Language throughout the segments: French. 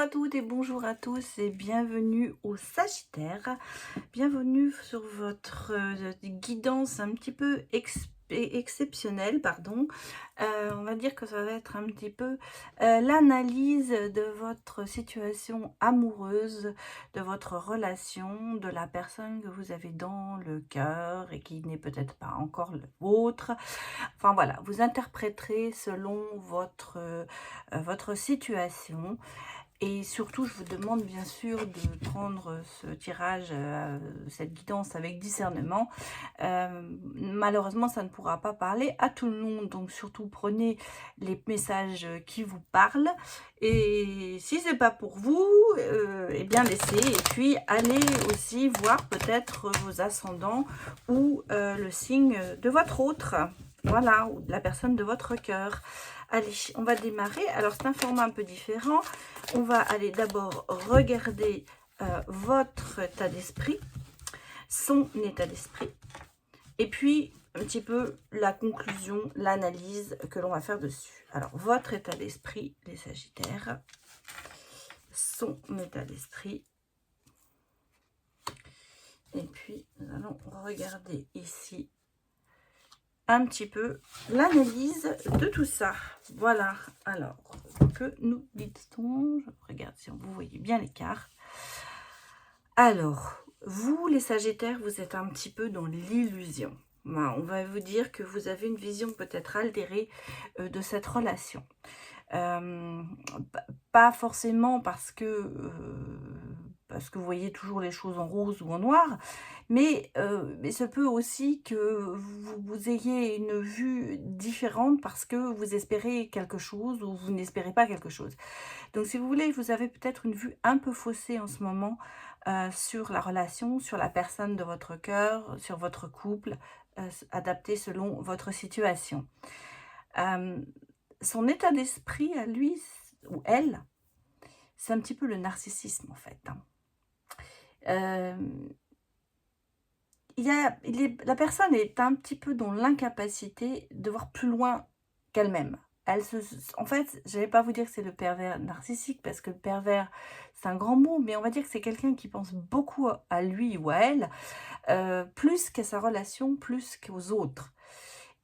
à toutes et bonjour à tous et bienvenue au Sagittaire. Bienvenue sur votre guidance un petit peu exceptionnelle, pardon. On va dire que ça va être un petit peu l'analyse de votre situation amoureuse, de votre relation, de la personne que vous avez dans le cœur et qui n'est peut-être pas encore le vôtre. Enfin voilà, vous interpréterez selon votre situation. Et surtout, je vous demande bien sûr de prendre ce tirage, cette guidance avec discernement. Malheureusement, ça ne pourra pas parler à tout le monde, donc surtout prenez les messages qui vous parlent. Et si c'est pas pour vous, eh bien laissez. Et puis allez aussi voir peut-être vos ascendants ou le signe de votre autre. Voilà, ou de la personne de votre cœur. Allez, on va démarrer. Alors, c'est un format un peu différent. On va aller d'abord regarder votre état d'esprit, son état d'esprit, et puis un petit peu la conclusion, l'analyse que l'on va faire dessus. Alors, votre état d'esprit, les Sagittaires, son état d'esprit, et puis nous allons regarder ici un petit peu l'analyse de tout ça. Voilà, alors, que nous dit-on? Je regarde si vous voyez bien les cartes. Alors, vous les Sagittaires, vous êtes un petit peu dans l'illusion. On va vous dire que vous avez une vision peut-être altérée de cette relation. Pas forcément parce que vous voyez toujours les choses en rose ou en noir, mais ça peut aussi que vous ayez une vue différente parce que vous espérez quelque chose ou vous n'espérez pas quelque chose. Donc si vous voulez, vous avez peut-être une vue un peu faussée en ce moment sur la relation, sur la personne de votre cœur, sur votre couple, adapté selon votre situation. Son état d'esprit à lui ou elle, c'est un petit peu le narcissisme en fait. La personne est un petit peu dans l'incapacité de voir plus loin qu'elle-même. En fait, je vais pas vous dire que c'est le pervers narcissique, parce que le pervers, c'est un grand mot, mais on va dire que c'est quelqu'un qui pense beaucoup à lui ou à elle, plus qu'à sa relation, plus qu'aux autres.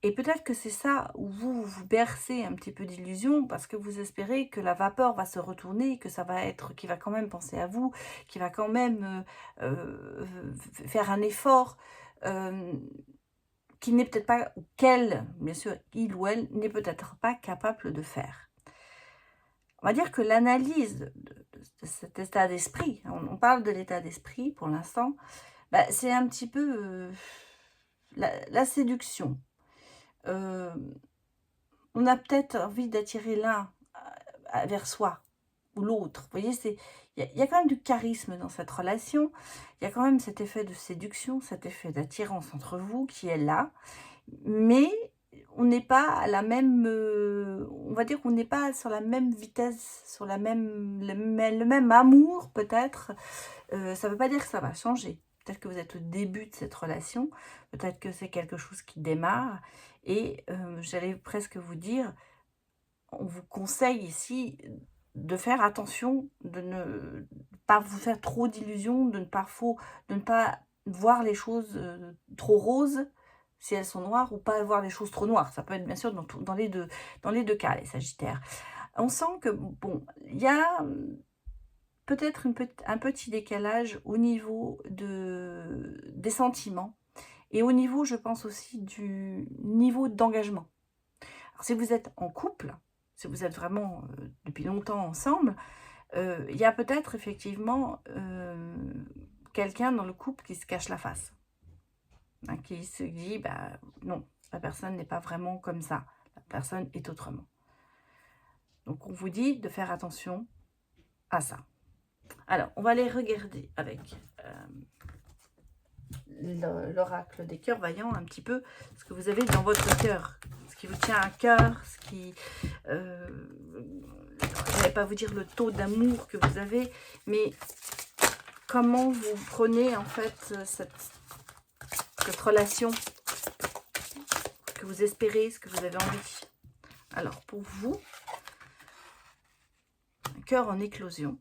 Et peut-être que c'est ça où vous bercez un petit peu d'illusion parce que vous espérez que la vapeur va se retourner, que ça va être, qu'il va quand même penser à vous, qu'il va quand même faire un effort qu'il n'est peut-être pas, ou qu'elle, bien sûr, il ou elle, n'est peut-être pas capable de faire. On va dire que l'analyse de cet état d'esprit, on parle de l'état d'esprit pour l'instant, c'est un petit peu la séduction. On a peut-être envie d'attirer l'un vers soi ou l'autre. Vous voyez, il y a quand même du charisme dans cette relation. Il y a quand même cet effet de séduction, cet effet d'attirance entre vous qui est là. Mais on n'est pas à la même... on va dire qu'on n'est pas sur la même vitesse, sur le même amour peut-être. Ça ne veut pas dire que ça va changer. Peut-être que vous êtes au début de cette relation. Peut-être que c'est quelque chose qui démarre. Et j'allais presque vous dire, on vous conseille ici de faire attention, de ne pas vous faire trop d'illusions, de ne pas voir les choses trop roses si elles sont noires, ou pas voir les choses trop noires. Ça peut être bien sûr dans les deux cas, les Sagittaires. On sent que, bon, il y a peut-être un petit décalage au niveau des sentiments et au niveau, je pense aussi, du niveau d'engagement. Alors, si vous êtes en couple, si vous êtes vraiment depuis longtemps ensemble, il y a peut-être effectivement quelqu'un dans le couple qui se cache la face, hein, qui se dit non, la personne n'est pas vraiment comme ça, la personne est autrement. Donc on vous dit de faire attention à ça. Alors on va aller regarder avec l'oracle des cœurs voyants un petit peu ce que vous avez dans votre cœur, ce qui vous tient à cœur, ce qui... je ne vais pas vous dire le taux d'amour que vous avez, mais comment vous prenez en fait cette relation, ce que vous espérez, ce que vous avez envie. Alors pour vous, un cœur en éclosion,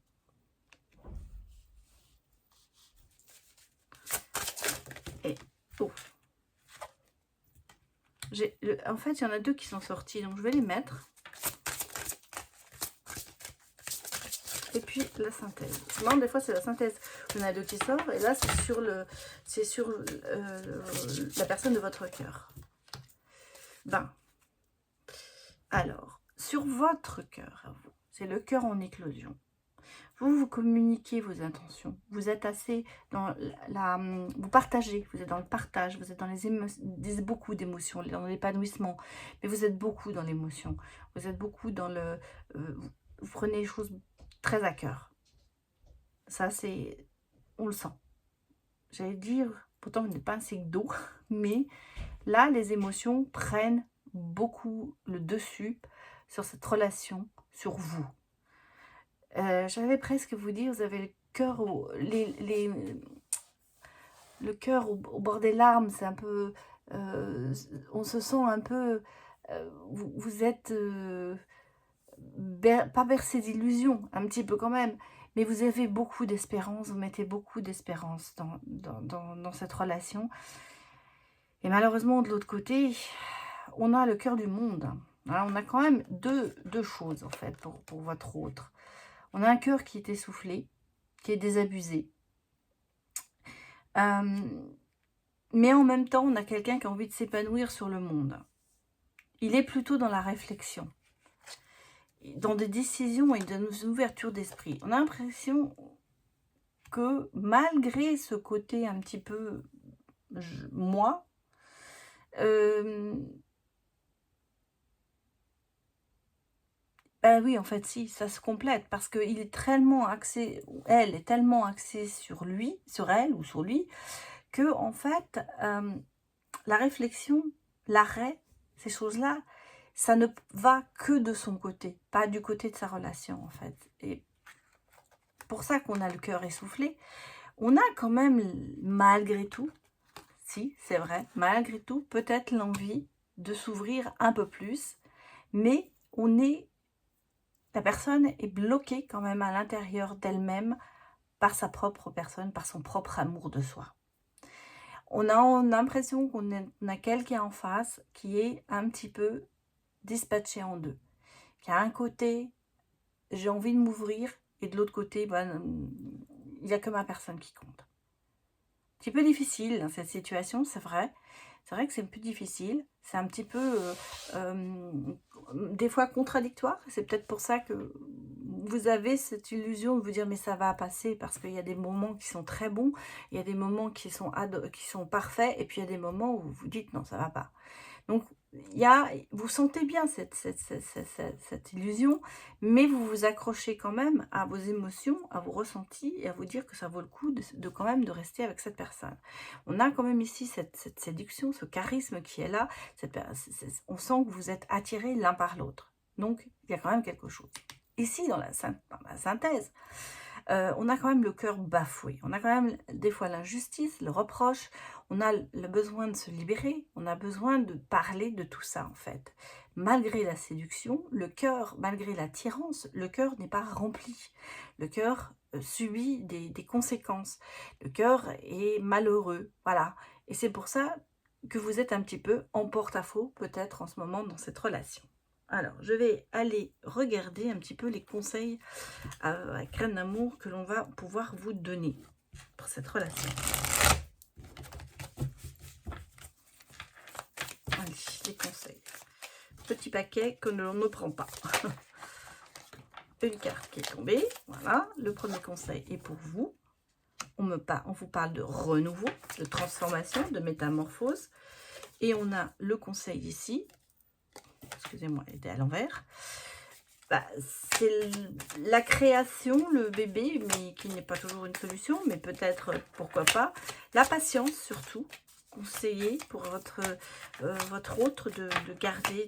Oh. En fait, il y en a deux qui sont sortis, donc je vais les mettre. Et puis la synthèse. Non, des fois c'est la synthèse. Il y en a deux qui sortent, et là c'est sur la personne de votre cœur. Ben, alors, sur votre cœur, à vous, c'est le cœur en éclosion. Vous communiquez vos intentions. Vous êtes assez dans vous partagez. Vous êtes dans le partage. Vous êtes dans beaucoup d'émotions, dans l'épanouissement. Mais vous êtes beaucoup dans l'émotion. Vous êtes beaucoup dans vous prenez les choses très à cœur. Ça, on le sent. J'allais dire, pourtant, vous n'êtes pas un signe d'eau, mais là, les émotions prennent beaucoup le dessus sur cette relation, sur vous. J'allais presque vous dire, vous avez le cœur le cœur au bord des larmes, c'est un peu... on se sent un peu... vous êtes... pas bercé d'illusions, un petit peu quand même, mais vous avez beaucoup d'espérance, vous mettez beaucoup d'espérance dans cette relation. Et malheureusement, de l'autre côté, on a le cœur du monde. Alors, on a quand même deux choses, en fait, pour votre autre. On a un cœur qui est essoufflé, qui est désabusé. Mais en même temps, on a quelqu'un qui a envie de s'épanouir sur le monde. Il est plutôt dans la réflexion, dans des décisions et dans une ouverture d'esprit. On a l'impression que malgré ce côté un petit peu moi, ben oui, en fait, si, ça se complète, parce qu'il est tellement axé, elle est tellement axée sur lui, sur elle ou sur lui, que en fait, la réflexion, l'arrêt, ces choses-là, ça ne va que de son côté, pas du côté de sa relation, en fait. Et pour ça qu'on a le cœur essoufflé, on a quand même, malgré tout, si, c'est vrai, malgré tout, peut-être l'envie de s'ouvrir un peu plus, mais la personne est bloquée quand même à l'intérieur d'elle-même par sa propre personne, par son propre amour de soi. On a l'impression qu'on a quelqu'un en face qui est un petit peu dispatché en deux. Qui a un côté, j'ai envie de m'ouvrir, et de l'autre côté, il n'y a que ma personne qui compte. Un petit peu difficile, dans cette situation, c'est vrai. C'est vrai que c'est un peu difficile. C'est un petit peu, des fois, contradictoire. C'est peut-être pour ça que vous avez cette illusion de vous dire, mais ça va passer, parce qu'il y a des moments qui sont très bons, il y a des moments qui sont parfaits, et puis il y a des moments où vous vous dites, non, ça va pas. Donc, vous sentez bien cette illusion, mais vous vous accrochez quand même à vos émotions, à vos ressentis, et à vous dire que ça vaut le coup quand même de rester avec cette personne. On a quand même ici cette séduction, ce charisme qui est là. On sent que vous êtes attirés l'un par l'autre. Donc, il y a quand même quelque chose. Ici, dans la synthèse, on a quand même le cœur bafoué. On a quand même des fois l'injustice, le reproche. On a le besoin de se libérer. On a besoin de parler de tout ça, en fait. Malgré la séduction, le cœur, malgré l'attirance, le cœur n'est pas rempli. Le cœur subit des conséquences. Le cœur est malheureux. Voilà. Et c'est pour ça que vous êtes un petit peu en porte-à-faux, peut-être, en ce moment, dans cette relation. Alors, je vais aller regarder un petit peu les conseils à Graines d'amour que l'on va pouvoir vous donner pour cette relation. Allez, les conseils. Petit paquet que l'on ne prend pas. Une carte qui est tombée. Voilà, le premier conseil est pour vous. On vous parle de renouveau, de transformation, de métamorphose. Et on a le conseil ici. Excusez-moi, elle était à l'envers. C'est la création, le bébé, mais qui n'est pas toujours une solution, mais peut-être, pourquoi pas. La patience, surtout, conseillé pour votre autre de garder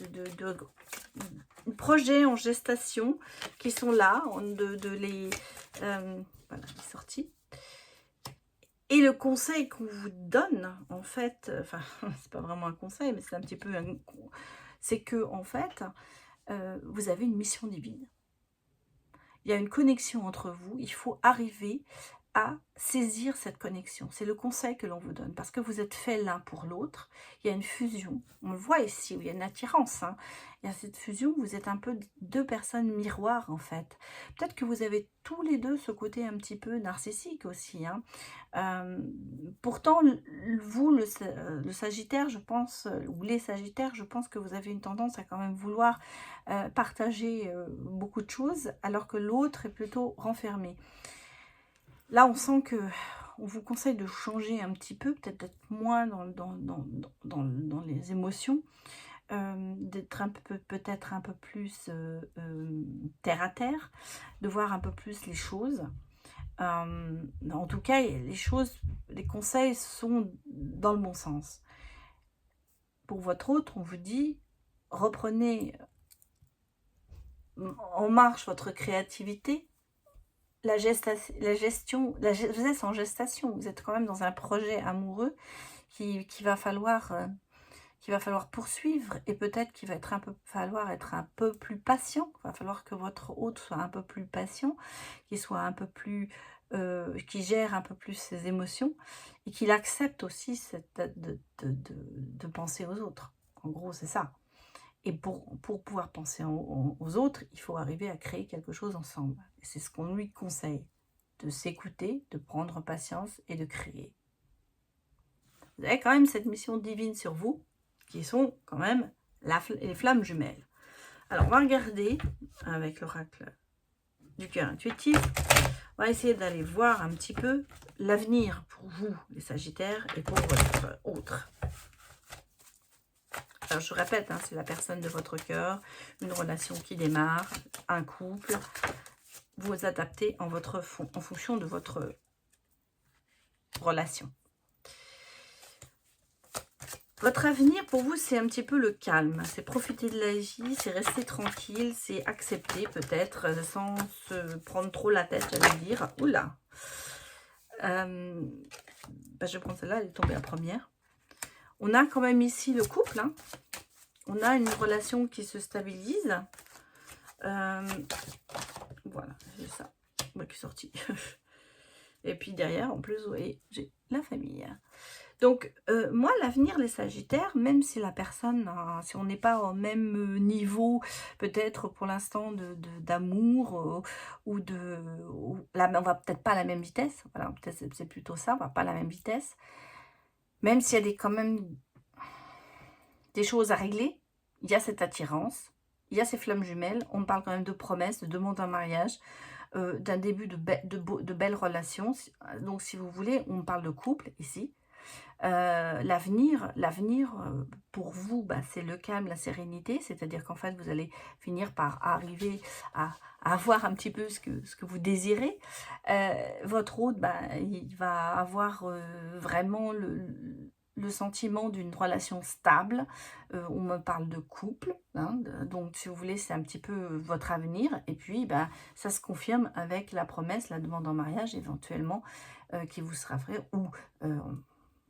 de projets en gestation qui sont là, voilà, les sorties. Et le conseil qu'on vous donne, en fait, enfin, c'est pas vraiment un conseil, mais c'est un petit peu c'est que, en fait, vous avez une mission divine. Il y a une connexion entre vous. Il faut arriver à saisir cette connexion. C'est le conseil que l'on vous donne, parce que vous êtes faits l'un pour l'autre. Il y a une fusion. On le voit ici, où il y a une attirance. Hein. Il y a cette fusion, vous êtes un peu deux personnes miroirs, en fait. Peut-être que vous avez tous les deux ce côté un petit peu narcissique aussi. Hein. Pourtant, vous, le Sagittaire, je pense, ou les Sagittaires, je pense que vous avez une tendance à quand même vouloir partager beaucoup de choses, alors que l'autre est plutôt renfermé. Là, on sent que on vous conseille de changer un petit peu, peut-être d'être moins dans les émotions, d'être un peu, peut-être un peu plus terre à terre, de voir un peu plus les choses. En tout cas, les choses, les conseils sont dans le bon sens. Pour votre autre, on vous dit, reprenez en marche votre créativité, vous êtes en gestation, vous êtes quand même dans un projet amoureux qu'il va falloir poursuivre, et peut-être qu'il va falloir être un peu plus patient. Il va falloir que votre hôte soit un peu plus patient, qu'il soit un peu plus, qu'il gère un peu plus ses émotions, et qu'il accepte aussi de penser aux autres. En gros, c'est ça. Et pour pouvoir penser aux autres, il faut arriver à créer quelque chose ensemble. Et c'est ce qu'on lui conseille, de s'écouter, de prendre patience et de créer. Vous avez quand même cette mission divine sur vous, qui sont quand même les flammes jumelles. Alors, on va regarder avec l'oracle du cœur intuitif. On va essayer d'aller voir un petit peu l'avenir pour vous, les Sagittaires, et pour votre autre. Alors, je répète, hein, c'est la personne de votre cœur, une relation qui démarre, un couple. Vous adaptez en fonction de votre relation. Votre avenir, pour vous, c'est un petit peu le calme. C'est profiter de la vie, c'est rester tranquille, c'est accepter peut-être, sans se prendre trop la tête, j'allais dire. Oula, je vais prendre celle-là, elle est tombée la première. On a quand même ici le couple. Hein. On a une relation qui se stabilise. Voilà, j'ai ça qui est sorti. Et puis derrière, en plus, vous voyez, j'ai la famille. Donc, moi, l'avenir, les Sagittaires, même si la personne, si on n'est pas au même niveau, peut-être pour l'instant, d'amour, ou on va peut-être pas à la même vitesse, voilà, peut-être c'est plutôt ça, on va pas à la même vitesse, même s'il y a quand même des choses à régler, il y a cette attirance, il y a ces flammes jumelles, on parle quand même de promesses, de demande en mariage, d'un début de belles relations. Donc, si vous voulez, on parle de couple ici. L'avenir pour vous, c'est le calme, la sérénité, c'est-à-dire qu'en fait vous allez finir par arriver à avoir un petit peu ce que vous désirez. Votre hôte, il va avoir vraiment le sentiment d'une relation stable. On me parle de couple, hein, donc si vous voulez, c'est un petit peu votre avenir. Et puis ça se confirme avec la promesse, la demande en mariage éventuellement, qui vous sera faite, ou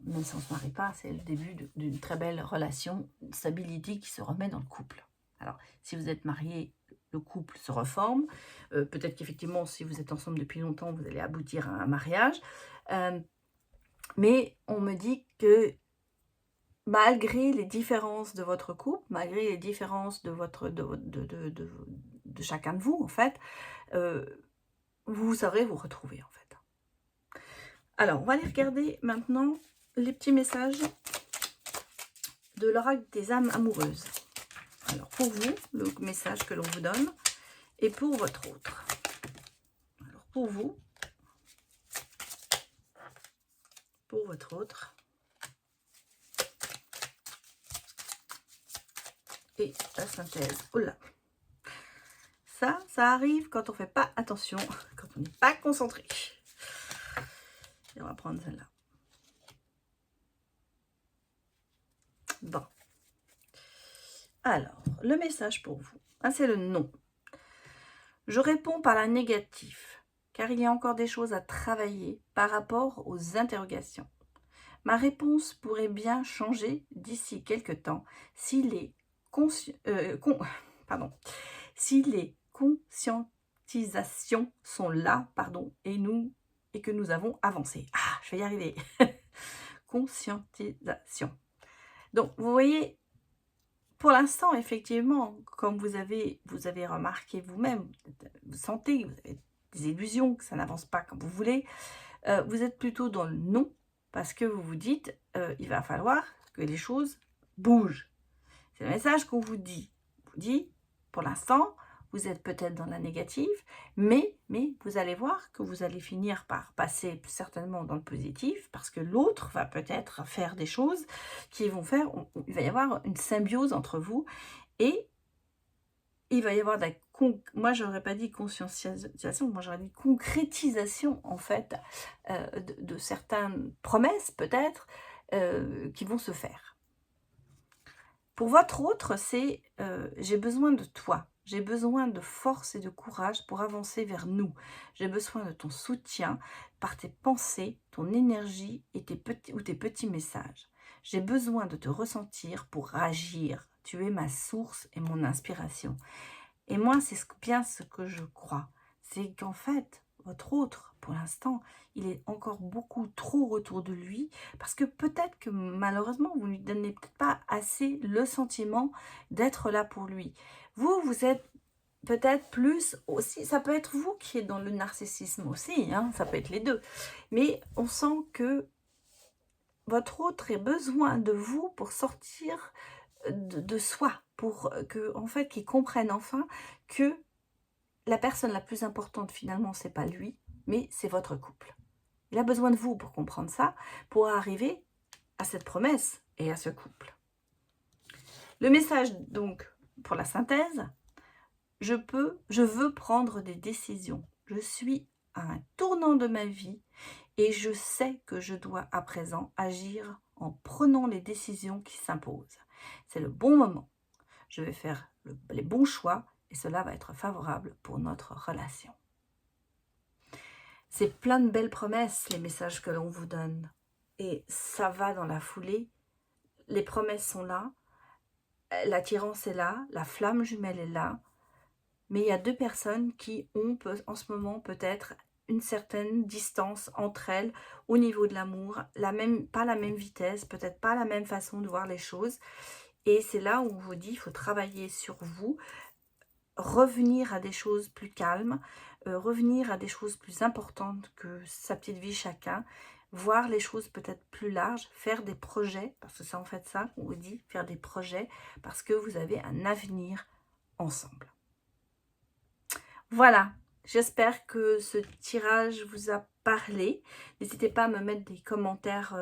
même si on ne se marie pas, c'est le début d'une très belle relation, une stabilité qui se remet dans le couple. Alors, si vous êtes marié, le couple se reforme. Peut-être qu'effectivement, si vous êtes ensemble depuis longtemps, vous allez aboutir à un mariage. Mais on me dit que malgré les différences de votre couple, malgré les différences de chacun de vous, en fait, vous saurez vous retrouver, en fait. Alors, on va aller regarder maintenant les petits messages de l'oracle des âmes amoureuses. Alors, pour vous, le message que l'on vous donne, et pour votre autre. Alors, pour vous, pour votre autre, et la synthèse. Oh là, ça arrive quand on ne fait pas attention, quand on n'est pas concentré. Et on va prendre celle-là. Bon. Alors, le message pour vous, c'est le non. Je réponds par la négative, car il y a encore des choses à travailler par rapport aux interrogations. Ma réponse pourrait bien changer d'ici quelque temps si les conscientisations sont là, et et que nous avons avancé. Ah, je vais y arriver. Conscientisation. Donc, vous voyez, pour l'instant, effectivement, comme vous avez remarqué vous-même, vous sentez que vous avez des illusions, que ça n'avance pas comme vous voulez, vous êtes plutôt dans le non, parce que vous vous dites, il va falloir que les choses bougent. C'est le message qu'on vous dit. On vous dit, pour l'instant, vous êtes peut-être dans la négative, mais vous allez voir que vous allez finir par passer certainement dans le positif, parce que l'autre va peut-être faire des choses qui vont faire, il va y avoir une symbiose entre vous, et il va y avoir de la, moi j'aurais pas dit conscientisation, moi j'aurais dit concrétisation en fait, de certaines promesses peut-être, qui vont se faire. Pour votre autre, c'est j'ai besoin de toi, j'ai besoin de force et de courage pour avancer vers nous. J'ai besoin de ton soutien par tes pensées, ton énergie et tes petits messages. J'ai besoin de te ressentir pour agir. Tu es ma source et mon inspiration. Et moi, c'est bien ce que je crois. C'est qu'en fait, votre autre, pour l'instant, il est encore beaucoup trop autour de lui, parce que peut-être que malheureusement, vous ne lui donnez peut-être pas assez le sentiment d'être là pour lui. Vous êtes peut-être plus aussi, ça peut être vous qui êtes dans le narcissisme aussi, hein, ça peut être les deux. Mais on sent que votre autre a besoin de vous pour sortir de soi, pour que, en fait, qu'il comprenne enfin que la personne la plus importante finalement, c'est pas lui, mais c'est votre couple. Il a besoin de vous pour comprendre ça, pour arriver à cette promesse et à ce couple. Le message donc, pour la synthèse, je veux prendre des décisions. Je suis à un tournant de ma vie et je sais que je dois à présent agir en prenant les décisions qui s'imposent. C'est le bon moment. Je vais faire les bons choix et cela va être favorable pour notre relation. C'est plein de belles promesses, les messages que l'on vous donne. Et ça va dans la foulée. Les promesses sont là. L'attirance est là. La flamme jumelle est là. Mais il y a deux personnes qui ont en ce moment peut-être une certaine distance entre elles au niveau de l'amour. Pas la même vitesse, peut-être pas la même façon de voir les choses. Et c'est là où on vous dit, il faut travailler sur vous, revenir à des choses plus calmes, revenir à des choses plus importantes que sa petite vie chacun, voir les choses peut-être plus larges, faire des projets, parce que c'est en fait ça qu'on vous dit, faire des projets, parce que vous avez un avenir ensemble. Voilà, j'espère que ce tirage vous a parlé. N'hésitez pas à me mettre des commentaires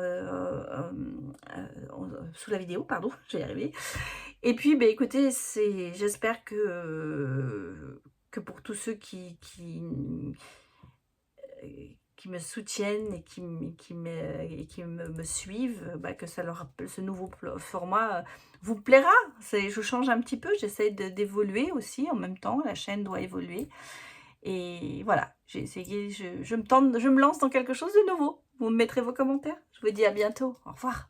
sous la vidéo, pardon, je vais y arriver. Et puis, bah, écoutez, j'espère que pour tous ceux qui me soutiennent et qui me suivent, bah, que ce nouveau format vous plaira. Je change un petit peu, j'essaie d'évoluer aussi en même temps, la chaîne doit évoluer. Et voilà, j'ai essayé, je me lance dans quelque chose de nouveau. Vous me mettrez vos commentaires. Je vous dis à bientôt, au revoir.